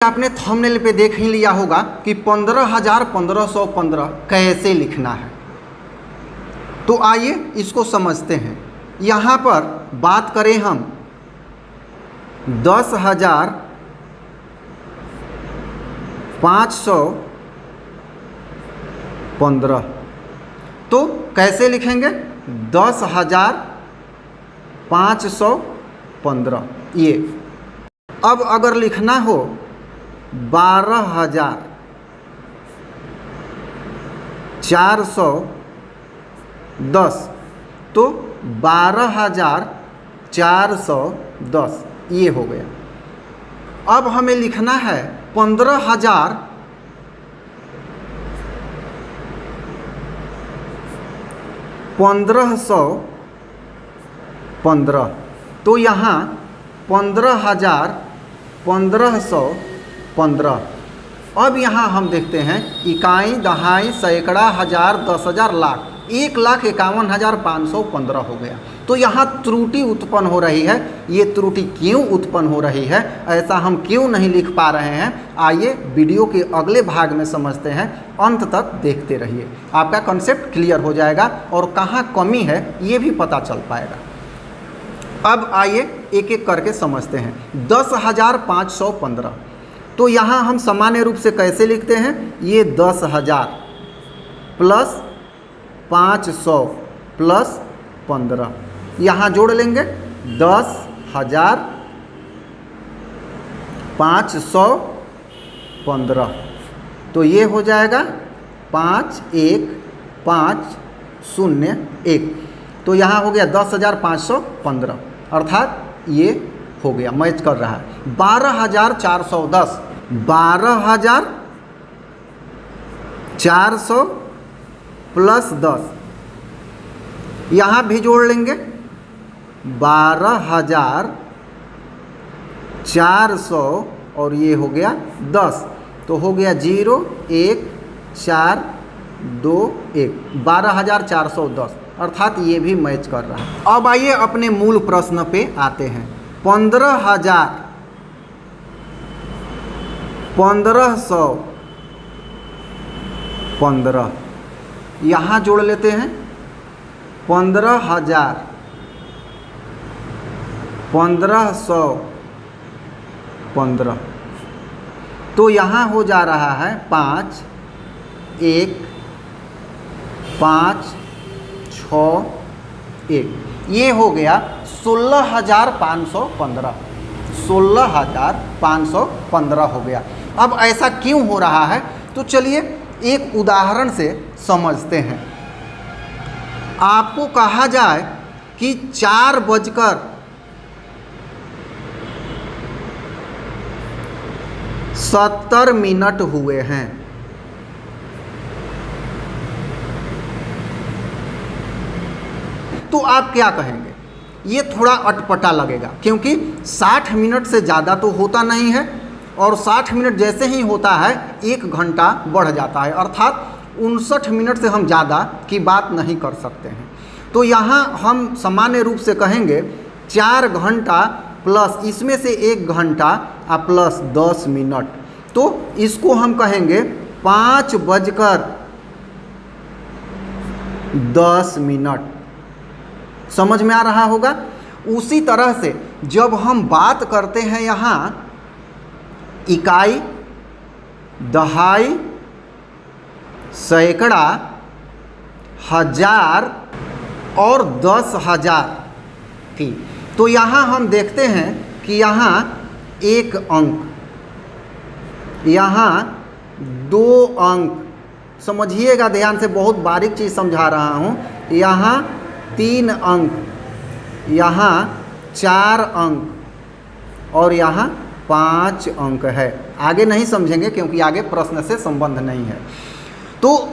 आपने थंबनेल पे देख ही लिया होगा कि 15,1515 कैसे लिखना है। तो आइए इसको समझते हैं। यहाँ पर बात करें हम 10,515 तो कैसे लिखेंगे 10,515 ये। अब अगर लिखना हो 12,410 तो 12,410 ये हो गया। अब हमें लिखना है 15,1515 तो यहाँ 15,1515। अब यहाँ हम देखते हैं इकाई, दहाई, सैकड़ा, हजार, 10,000, लाख, 1,51,515 हो गया। तो यहाँ त्रुटि उत्पन्न हो रही है। ये त्रुटि क्यों उत्पन्न हो रही है, ऐसा हम क्यों नहीं लिख पा रहे हैं, आइए वीडियो के अगले भाग में समझते हैं। अंत तक देखते रहिए, आपका कॉन्सेप्ट क्लियर हो जाएगा और कहाँ कमी है ये भी पता चल पाएगा। अब आइए एक एक करके समझते हैं। 10,515 तो यहाँ हम सामान्य रूप से कैसे लिखते हैं, ये 10,000 प्लस 500 प्लस 15 यहाँ जोड़ लेंगे 10,515 तो ये हो जाएगा 5,1,5,0,1 तो यहाँ हो गया 10,515 अर्थात ये हो गया, मैच कर रहा है। 12,410 12,400 प्लस 10 यहाँ भी जोड़ लेंगे 12,400 और ये हो गया 10 तो हो गया 0 1 4 2 1 12,410 अर्थात ये भी मैच कर रहा है। अब आइए अपने मूल प्रश्न पे आते हैं। 15,1515 यहाँ जोड़ लेते हैं 15,1515 तो यहाँ हो जा रहा है 5 1 5 6 1 ये हो गया 16,515 16,515 हो गया। अब ऐसा क्यों हो रहा है, तो चलिए एक उदाहरण से समझते हैं। आपको कहा जाए कि 4:70 हुए हैं, तो आप क्या कहेंगे, ये थोड़ा अटपटा लगेगा क्योंकि 60 मिनट से ज़्यादा तो होता नहीं है और 60 मिनट जैसे ही होता है 1 घंटा बढ़ जाता है, अर्थात 59 मिनट से हम ज़्यादा की बात नहीं कर सकते हैं। तो यहाँ हम सामान्य रूप से कहेंगे 4 घंटा प्लस इसमें से 1 घंटा प्लस 10 मिनट, तो इसको हम कहेंगे 5:10। समझ में आ रहा होगा। उसी तरह से जब हम बात करते हैं यहाँ इकाई, दहाई, सैकड़ा, हजार और 10,000 की, तो यहाँ हम देखते हैं कि यहाँ 1 अंक, यहाँ 2 अंक, समझिएगा ध्यान से, बहुत बारीक चीज़ समझा रहा हूँ। यहाँ 3 अंक, यहाँ 4 अंक और यहाँ 5 अंक है। आगे नहीं समझेंगे क्योंकि आगे प्रश्न से संबंध नहीं है। तो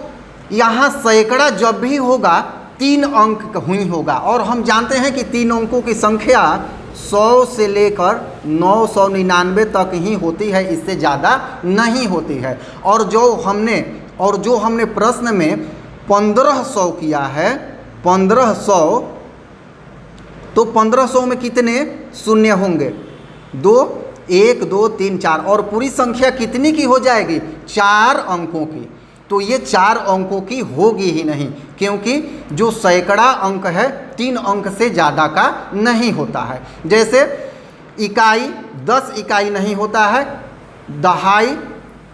यहाँ सैकड़ा जब भी होगा 3 अंक ही होगा और हम जानते हैं कि 3 अंकों की संख्या 100 से लेकर 999 तक ही होती है, इससे ज़्यादा नहीं होती है। और जो हमने प्रश्न में 1500 किया है, 1500 तो 1500 में कितने शून्य होंगे, 2 1 2 3 4 और पूरी संख्या कितनी की हो जाएगी? 4 अंकों की। तो ये 4 अंकों की होगी ही नहीं, क्योंकि जो सैकड़ा अंक है 3 अंक से ज़्यादा का नहीं होता है। जैसे इकाई 10 इकाई नहीं होता है, दहाई,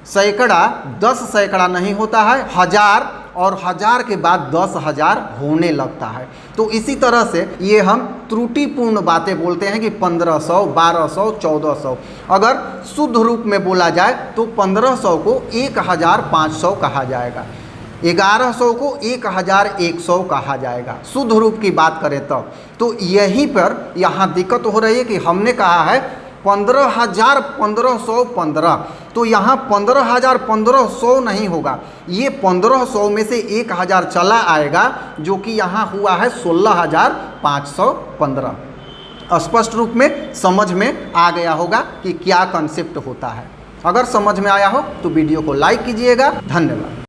सैकड़ा 10 सैकड़ा नहीं होता है, हजार और हजार के बाद 10,000 होने लगता है। तो इसी तरह से ये हम त्रुटिपूर्ण बातें बोलते हैं कि 1500, 1200, 1400। अगर शुद्ध रूप में बोला जाए तो 1500 को 1500 कहा जाएगा, 1100 को 1100 कहा जाएगा, शुद्ध रूप की बात करें तब। तो यहीं पर यहाँ दिक्कत हो रही है कि हमने कहा है 15,1515, तो यहाँ 15,1500 नहीं होगा, ये 1500 में से 1000 चला आएगा, जो कि यहाँ हुआ है 16,515। स्पष्ट रूप में समझ में आ गया होगा कि क्या कंसेप्ट होता है। अगर समझ में आया हो तो वीडियो को लाइक कीजिएगा। धन्यवाद।